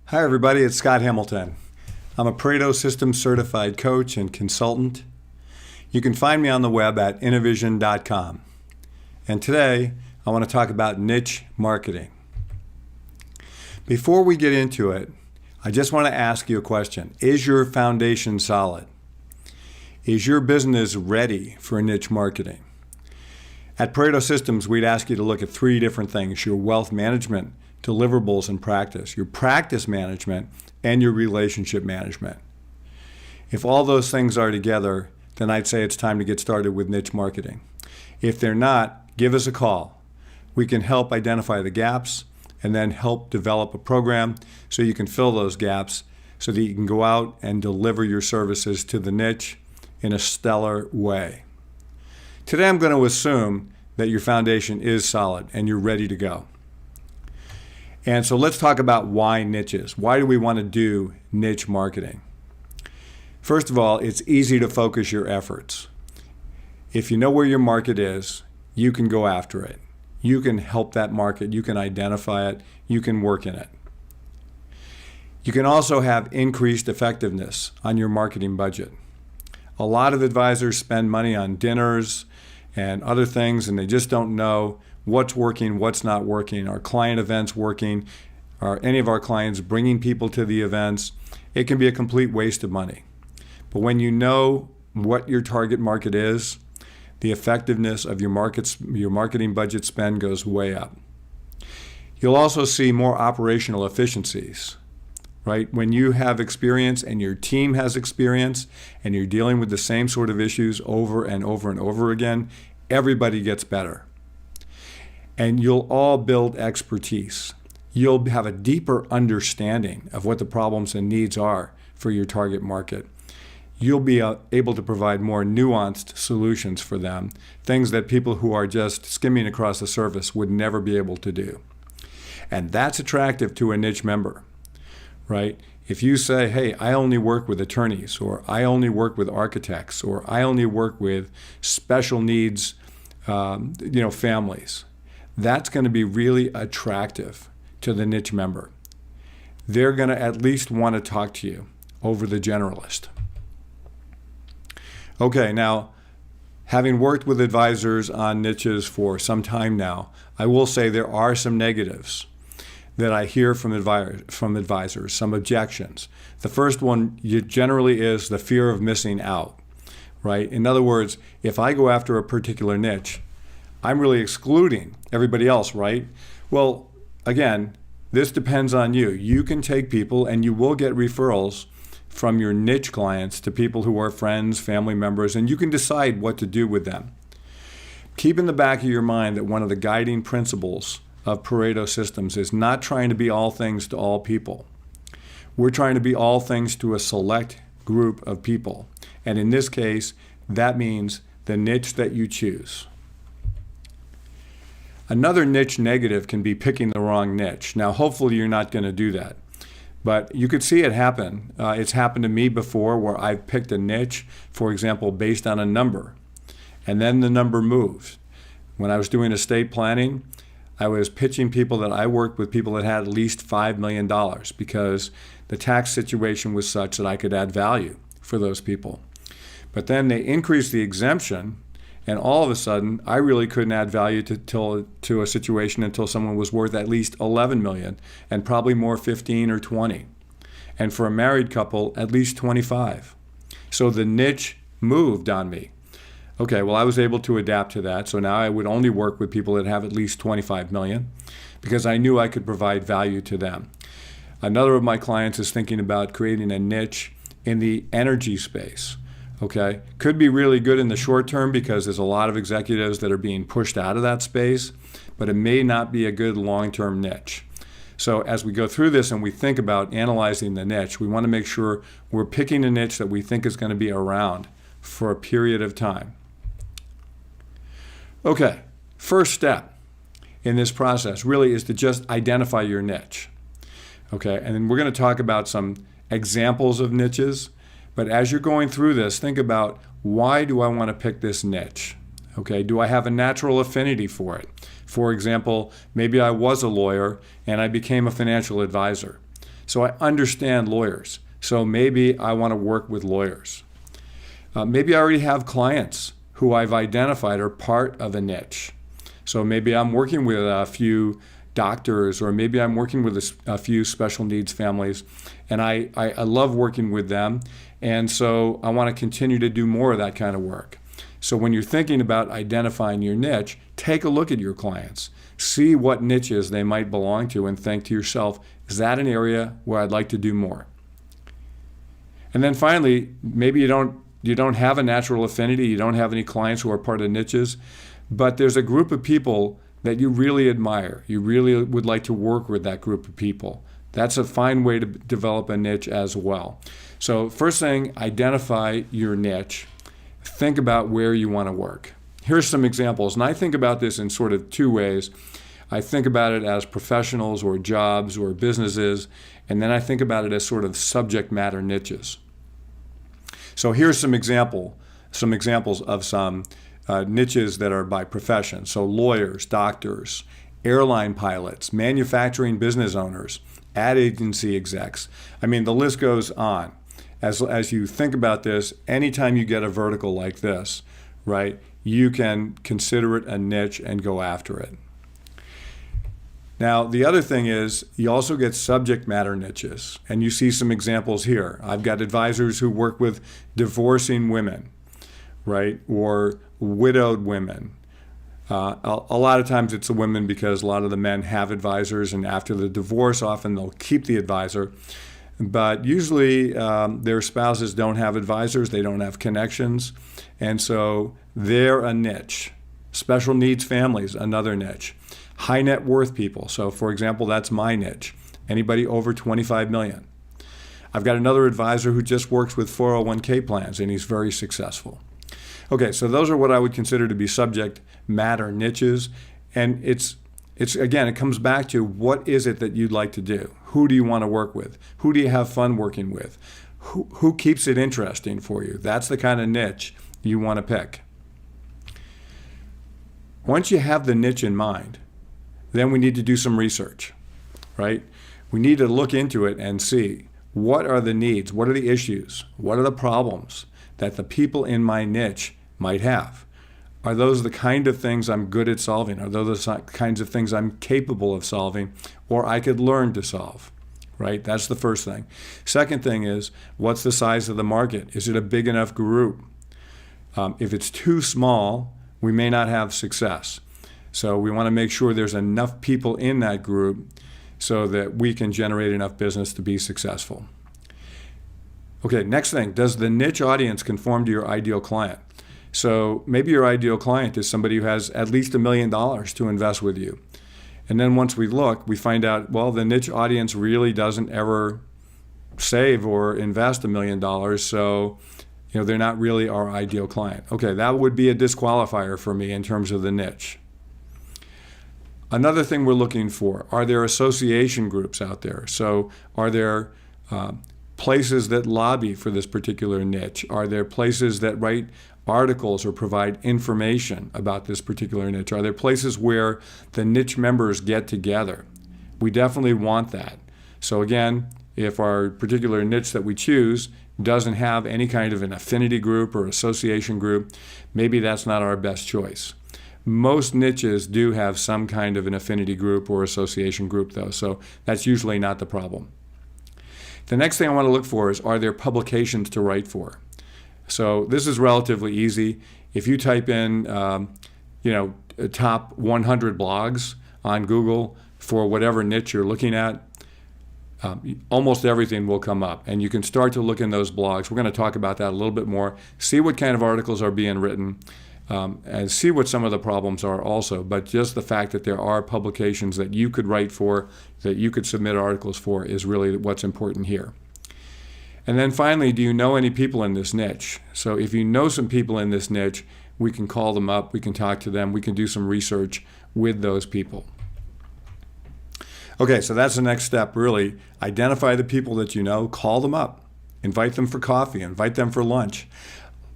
Hi, everybody. It's Scott Hamilton. I'm a Pareto Systems certified coach and consultant. You can find me on the web at innovision.com. And today, I want to talk about niche marketing. Before we get into it, I just want to ask you a question. Is your foundation solid? Is your business ready for niche marketing? At Pareto Systems, we'd ask you to look at three different things: your wealth management, deliverables, and practice, your practice management, and your relationship management. If all those things are together, then I'd say it's time to get started with niche marketing. If they're not, give us a call. We can help identify the gaps and then help develop a program so you can fill those gaps so that you can go out and deliver your services to the niche in a stellar way. Today I'm going to assume that your foundation is solid and you're ready to go. And so let's talk about why niches. Why do we want to do niche marketing? First of all, it's easy to focus your efforts. If you know where your market is, you can go after it. You can help that market. You can identify it. You can work in it. You can also have increased effectiveness on your marketing budget. A lot of advisors spend money on dinners and other things, and they just don't know what's working, what's not working. Are client events working? Are any of our clients bringing people to the events? It can be a complete waste of money. But when you know what your target market is, the effectiveness of your marketing budget spend goes way up. You'll also see more operational efficiencies, right? When you have experience and your team has experience and you're dealing with the same sort of issues over and over and over again, everybody gets better. And you'll all build expertise. You'll have a deeper understanding of what the problems and needs are for your target market. You'll be able to provide more nuanced solutions for them, things that people who are just skimming across the surface would never be able to do. And that's attractive to a niche member, right? If you say, hey, I only work with attorneys, or I only work with architects, or I only work with special needs families, that's going to be really attractive to the niche member. They're going to at least want to talk to you over the generalist. Okay, now, having worked with advisors on niches for some time now, I will say there are some negatives that I hear from advisors, some objections. The first one generally is the fear of missing out, right? In other words, if I go after a particular niche, I'm really excluding everybody else, right? Well, again, this depends on you. You can take people and you will get referrals from your niche clients to people who are friends, family members, and you can decide what to do with them. Keep in the back of your mind that one of the guiding principles of Pareto Systems is not trying to be all things to all people. We're trying to be all things to a select group of people. And in this case, that means the niche that you choose. Another niche negative can be picking the wrong niche. Now, hopefully you're not going to do that. But you could see it happen. It's happened to me before where I've picked a niche, for example, based on a number. And then the number moved. When I was doing estate planning, I was pitching people that I worked with people that had at least $5 million because the tax situation was such that I could add value for those people. But then they increased the exemption, and all of a sudden, I really couldn't add value to a situation until someone was worth at least 11 million, and probably more 15 or 20. And for a married couple, at least 25. So the niche moved on me. Okay, well, I was able to adapt to that. So now I would only work with people that have at least 25 million because I knew I could provide value to them. Another of my clients is thinking about creating a niche in the energy space. Okay, could be really good in the short term because there's a lot of executives that are being pushed out of that space, but it may not be a good long-term niche. So as we go through this and we think about analyzing the niche, we want to make sure we're picking a niche that we think is going to be around for a period of time. Okay, first step in this process really is to just identify your niche. Okay, and then we're going to talk about some examples of niches. But as you're going through this, think about, why do I want to pick this niche? Okay, do I have a natural affinity for it? For example, maybe I was a lawyer and I became a financial advisor. So I understand lawyers. So maybe I want to work with lawyers. Maybe I already have clients who I've identified are part of a niche. So maybe I'm working with a few doctors, or maybe I'm working with a few special needs families, and I love working with them, and so I want to continue to do more of that kind of work. So when you're thinking about identifying your niche, take a look at your clients. See what niches they might belong to and think to yourself, is that an area where I'd like to do more? And then finally, maybe you don't have a natural affinity, you don't have any clients who are part of niches, but there's a group of people that you really admire. You really would like to work with that group of people. That's a fine way to develop a niche as well. So first thing, identify your niche. Think about where you want to work. Here's some examples, and I think about this in sort of two ways. I think about it as professionals or jobs or businesses, and then I think about it as sort of subject matter niches. So here's some examples of some niches that are by profession. So lawyers, doctors, airline pilots, manufacturing business owners, ad agency execs. I mean, the list goes on. As you think about this, anytime you get a vertical like this, right, you can consider it a niche and go after it. Now, the other thing is you also get subject matter niches, and you see some examples here. I've got advisors who work with divorcing women, right, or widowed women. A lot of times it's the women because a lot of the men have advisors, and after the divorce, often they'll keep the advisor. But usually their spouses don't have advisors, they don't have connections, and so they're a niche. Special needs families, another niche. High net worth people, so for example, that's my niche. Anybody over 25 million. I've got another advisor who just works with 401k plans, and he's very successful. Okay, so those are what I would consider to be subject matter niches, and it's again, it comes back to what is it that you'd like to do? Who do you want to work with? Who do you have fun working with? Who keeps it interesting for you? That's the kind of niche you want to pick. Once you have the niche in mind, then we need to do some research, right? We need to look into it and see what are the needs, what are the issues, what are the problems that the people in my niche might have. Are those the kind of things I'm good at solving? Are those the kinds of things I'm capable of solving or I could learn to solve, right? That's the first thing. Second thing is, what's the size of the market? Is it a big enough group? If it's too small, we may not have success. So we want to make sure there's enough people in that group so that we can generate enough business to be successful. Okay, next thing, does the niche audience conform to your ideal client? So maybe your ideal client is somebody who has at least $1 million to invest with you. And then once we look, we find out, well, the niche audience really doesn't ever save or invest $1 million, so they're not really our ideal client. Okay, that would be a disqualifier for me in terms of the niche. Another thing we're looking for, are there association groups out there? So are there places that lobby for this particular niche? Are there places that write articles or provide information about this particular niche? Are there places where the niche members get together? We definitely want that. So again, if our particular niche that we choose doesn't have any kind of an affinity group or association group, maybe that's not our best choice. Most niches do have some kind of an affinity group or association group though, so that's usually not the problem. The next thing I want to look for is, are there publications to write for? So this is relatively easy. If you type in, top 100 blogs on Google for whatever niche you're looking at, almost everything will come up. And you can start to look in those blogs. We're going to talk about that a little bit more. See what kind of articles are being written and see what some of the problems are also. But just the fact that there are publications that you could write for, that you could submit articles for, is really what's important here. And then finally, do you know any people in this niche? So if you know some people in this niche, we can call them up, we can talk to them, we can do some research with those people. Okay, so that's the next step, really. Identify the people that you know, call them up, invite them for coffee, invite them for lunch.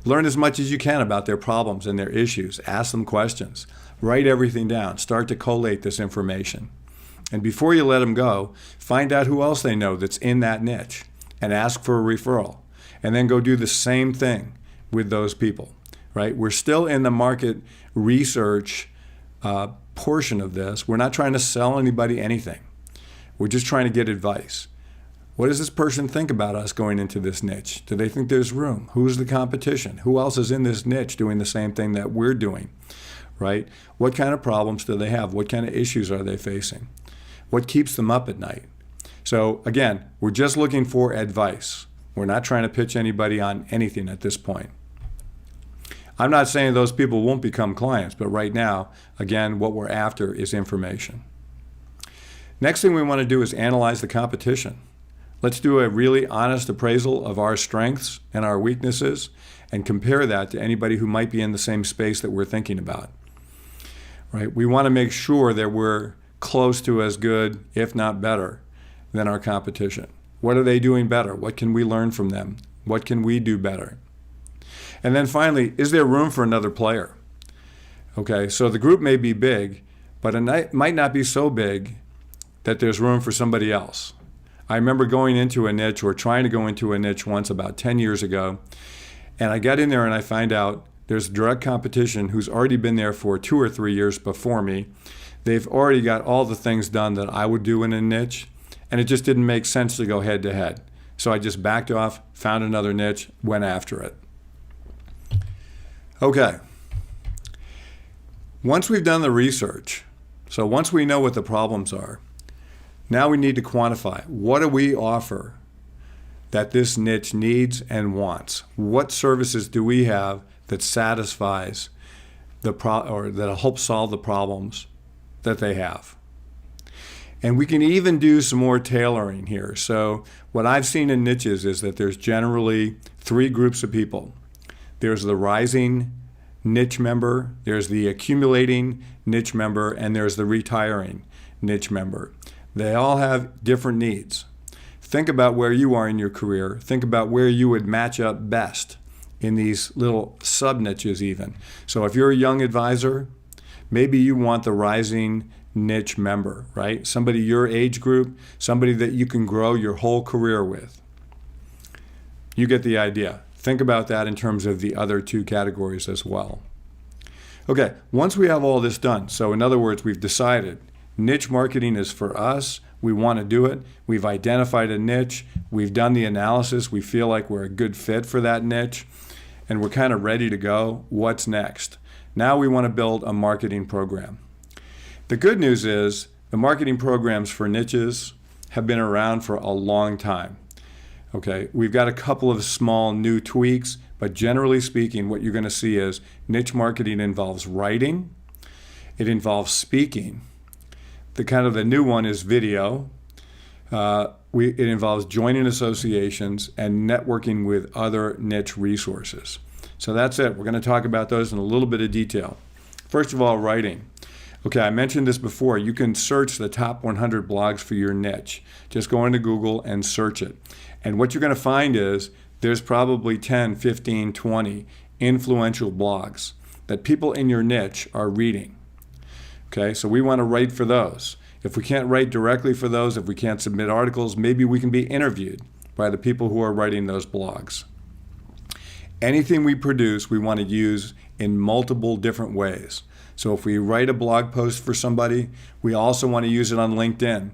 Learn as much as you can about their problems and their issues. Ask them questions. Write everything down. Start to collate this information. And before you let them go, find out who else they know that's in that niche and ask for a referral. And then go do the same thing with those people, right? We're still in the market research portion of this. We're not trying to sell anybody anything. We're just trying to get advice. What does this person think about us going into this niche? Do they think there's room? Who's the competition? Who else is in this niche doing the same thing that we're doing, right? What kind of problems do they have? What kind of issues are they facing? What keeps them up at night? So again, we're just looking for advice. We're not trying to pitch anybody on anything at this point. I'm not saying those people won't become clients, but right now, again, what we're after is information. Next thing we want to do is analyze the competition. Let's do a really honest appraisal of our strengths and our weaknesses and compare that to anybody who might be in the same space that we're thinking about. Right? We want to make sure that we're close to as good, if not better, than our competition. What are they doing better? What can we learn from them? What can we do better? And then finally, is there room for another player? Okay, so the group may be big, but it might not be so big that there's room for somebody else. I remember going into a niche or trying to go into a niche once about 10 years ago, and I got in there and I find out there's direct competition who's already been there for 2 or 3 years before me. They've already got all the things done that I would do in a niche, and it just didn't make sense to go head to head. So I just backed off, found another niche, went after it. Okay. Once we've done the research, so once we know what the problems are, now we need to quantify. What do we offer that this niche needs and wants? What services do we have that satisfies or that helps solve the problems that they have? And we can even do some more tailoring here. So what I've seen in niches is that there's generally 3 groups of people. There's the rising niche member, there's the accumulating niche member, and there's the retiring niche member. They all have different needs. Think about where you are in your career. Think about where you would match up best in these little sub-niches even. So if you're a young advisor, maybe you want the rising niche member, right? Somebody your age group, somebody that you can grow your whole career with. You get the idea. Think about that in terms of the other 2 categories as well. Okay, once we have all this done, so in other words, we've decided niche marketing is for us. We want to do it. We've identified a niche. We've done the analysis. We feel like we're a good fit for that niche, and we're kind of ready to go. What's next? Now we want to build a marketing program. The good news is the marketing programs for niches have been around for a long time. Okay, we've got a couple of small new tweaks, but generally speaking, what you're going to see is niche marketing involves writing. It involves speaking. The new one is video. It involves joining associations and networking with other niche resources. So that's it. We're going to talk about those in a little bit of detail. First of all, writing. Okay, I mentioned this before. You can search the top 100 blogs for your niche. Just go into Google and search it. And what you're going to find is there's probably 10, 15, 20 influential blogs that people in your niche are reading. Okay, so we want to write for those. If we can't write directly for those, if we can't submit articles, maybe we can be interviewed by the people who are writing those blogs. Anything we produce, we want to use in multiple different ways. So if we write a blog post for somebody, we also want to use it on LinkedIn.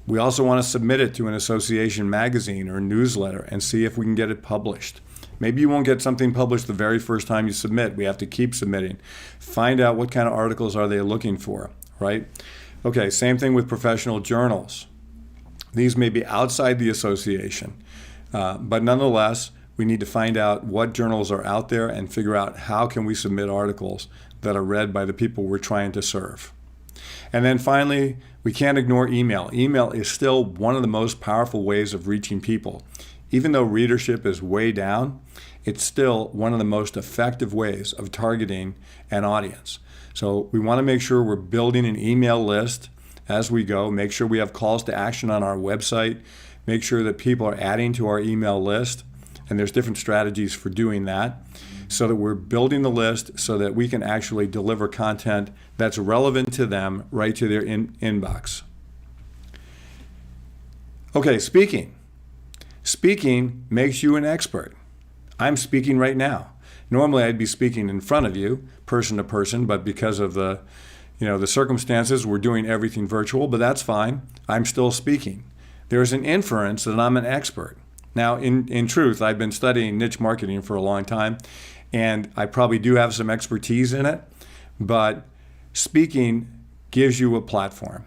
We also want to submit it to an association magazine or newsletter and see if we can get it published. Maybe you won't get something published the very first time you submit. We have to keep submitting. Find out what kind of articles are they looking for, right? Okay, same thing with professional journals. These may be outside the association, but nonetheless, we need to find out what journals are out there and figure out how can we submit articles that are read by the people we're trying to serve. And then finally, we can't ignore email. Email is still one of the most powerful ways of reaching people. Even though readership is way down, it's still one of the most effective ways of targeting an audience. So we want to make sure we're building an email list as we go, make sure we have calls to action on our website, make sure that people are adding to our email list, and there's different strategies for doing that, so that we're building the list so that we can actually deliver content that's relevant to them right to their inbox. Okay, speaking. Speaking makes you an expert. I'm speaking right now. Normally I'd be speaking in front of you, person to person, but because of the circumstances, we're doing everything virtual, but that's fine. I'm still speaking. There's an inference that I'm an expert. Now, in truth, I've been studying niche marketing for a long time, and I probably do have some expertise in it, but speaking gives you a platform.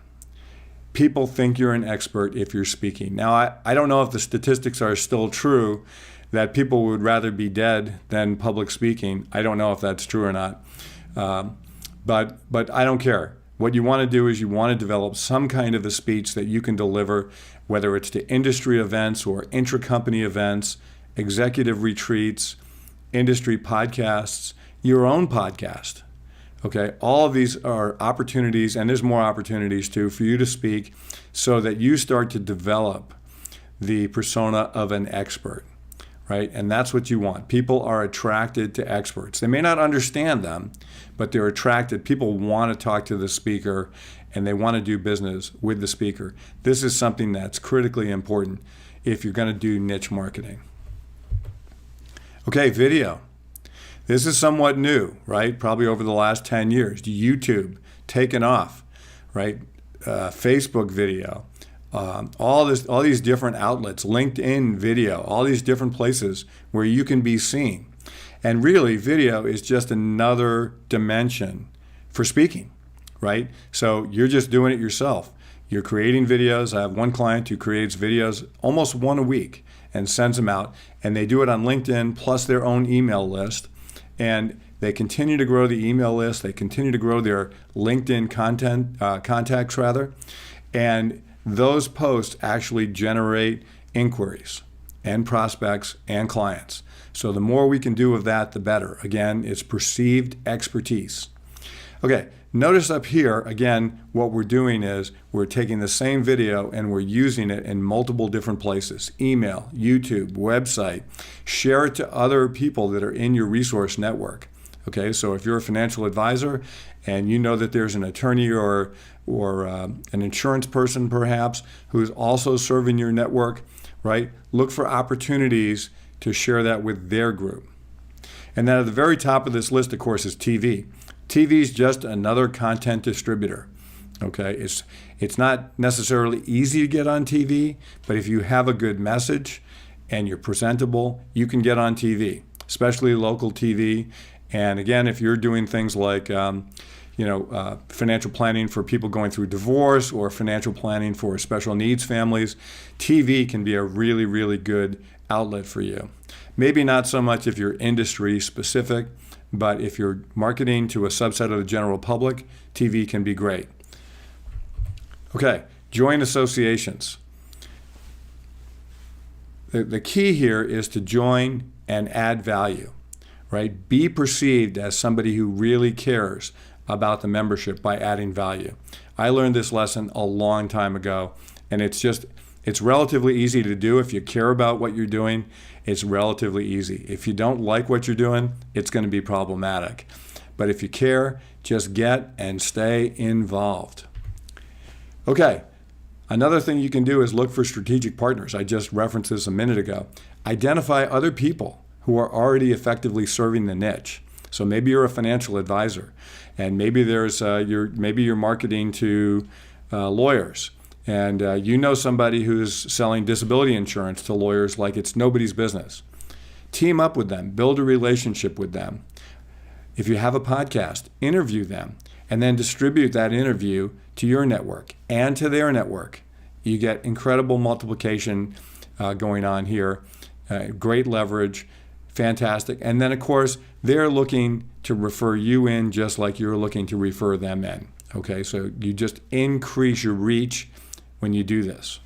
People think you're an expert if you're speaking. Now, I don't know if the statistics are still true that people would rather be dead than public speaking. I don't know if that's true or not, but I don't care. What you want to do is you want to develop some kind of a speech that you can deliver, whether it's to industry events or intra-company events, executive retreats, industry podcasts, your own podcast. Okay, all of these are opportunities, and there's more opportunities too, for you to speak so that you start to develop the persona of an expert, right? And that's what you want. People are attracted to experts. They may not understand them, but they're attracted. People want to talk to the speaker, and they want to do business with the speaker. This is something that's critically important if you're going to do niche marketing. Okay, video. This is somewhat new, right? Probably over the last 10 years. YouTube taken off, right? Facebook video, all these different outlets, LinkedIn video, all these different places where you can be seen. And really, video is just another dimension for speaking, right? So you're just doing it yourself. You're creating videos. I have one client who creates videos almost one a week and sends them out, and they do it on LinkedIn plus their own email list. And they continue to grow the email list. They continue to grow their LinkedIn contacts, and those posts actually generate inquiries and prospects and clients. So the more we can do of that, the better. Again, it's perceived expertise. Okay, notice up here, again, what we're doing is we're taking the same video and we're using it in multiple different places. Email, YouTube, website. Share it to other people that are in your resource network. Okay, so if you're a financial advisor and you know that there's an attorney or an insurance person perhaps who's also serving your network, right? Look for opportunities to share that with their group. And then at the very top of this list, of course, is TV. TV is just another content distributor. Okay, it's not necessarily easy to get on TV, but if you have a good message and you're presentable, you can get on TV, especially local TV. And again, if you're doing things like financial planning for people going through divorce or financial planning for special needs families, TV can be a really, really good outlet for you. Maybe not so much if you're industry specific, but if you're marketing to a subset of the general public, TV can be great. Okay, join associations. The key here is to join and add value, right? Be perceived as somebody who really cares about the membership by adding value. I learned this lesson a long time ago, and it's relatively easy to do. If you care about what you're doing, it's relatively easy. If you don't like what you're doing, it's going to be problematic. But if you care, just get and stay involved. Okay, another thing you can do is look for strategic partners. I just referenced this a minute ago. Identify other people who are already effectively serving the niche. So maybe you're a financial advisor, and maybe you're marketing to lawyers. And you know somebody who's selling disability insurance to lawyers like it's nobody's business. Team up with them, build a relationship with them. If you have a podcast, interview them, and then distribute that interview to your network and to their network. You get incredible multiplication going on here, great leverage, fantastic. And then, of course, they're looking to refer you in just like you're looking to refer them in. Okay, so you just increase your reach when you do this.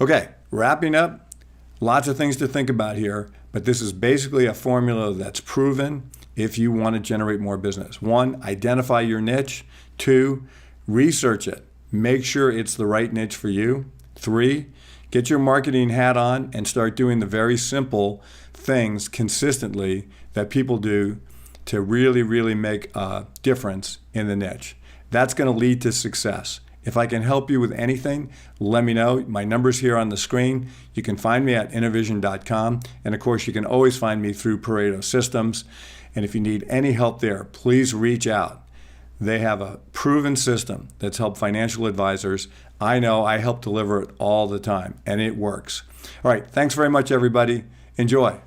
Okay, wrapping up, lots of things to think about here, but this is basically a formula that's proven if you want to generate more business. 1, identify your niche. 2, research it. Make sure it's the right niche for you. 3, get your marketing hat on and start doing the very simple things consistently that people do to really, really make a difference in the niche. That's going to lead to success. If I can help you with anything, let me know. My number's here on the screen. You can find me at innovision.com. And of course, you can always find me through Pareto Systems. And if you need any help there, please reach out. They have a proven system that's helped financial advisors. I know I help deliver it all the time, and it works. All right, thanks very much, everybody. Enjoy.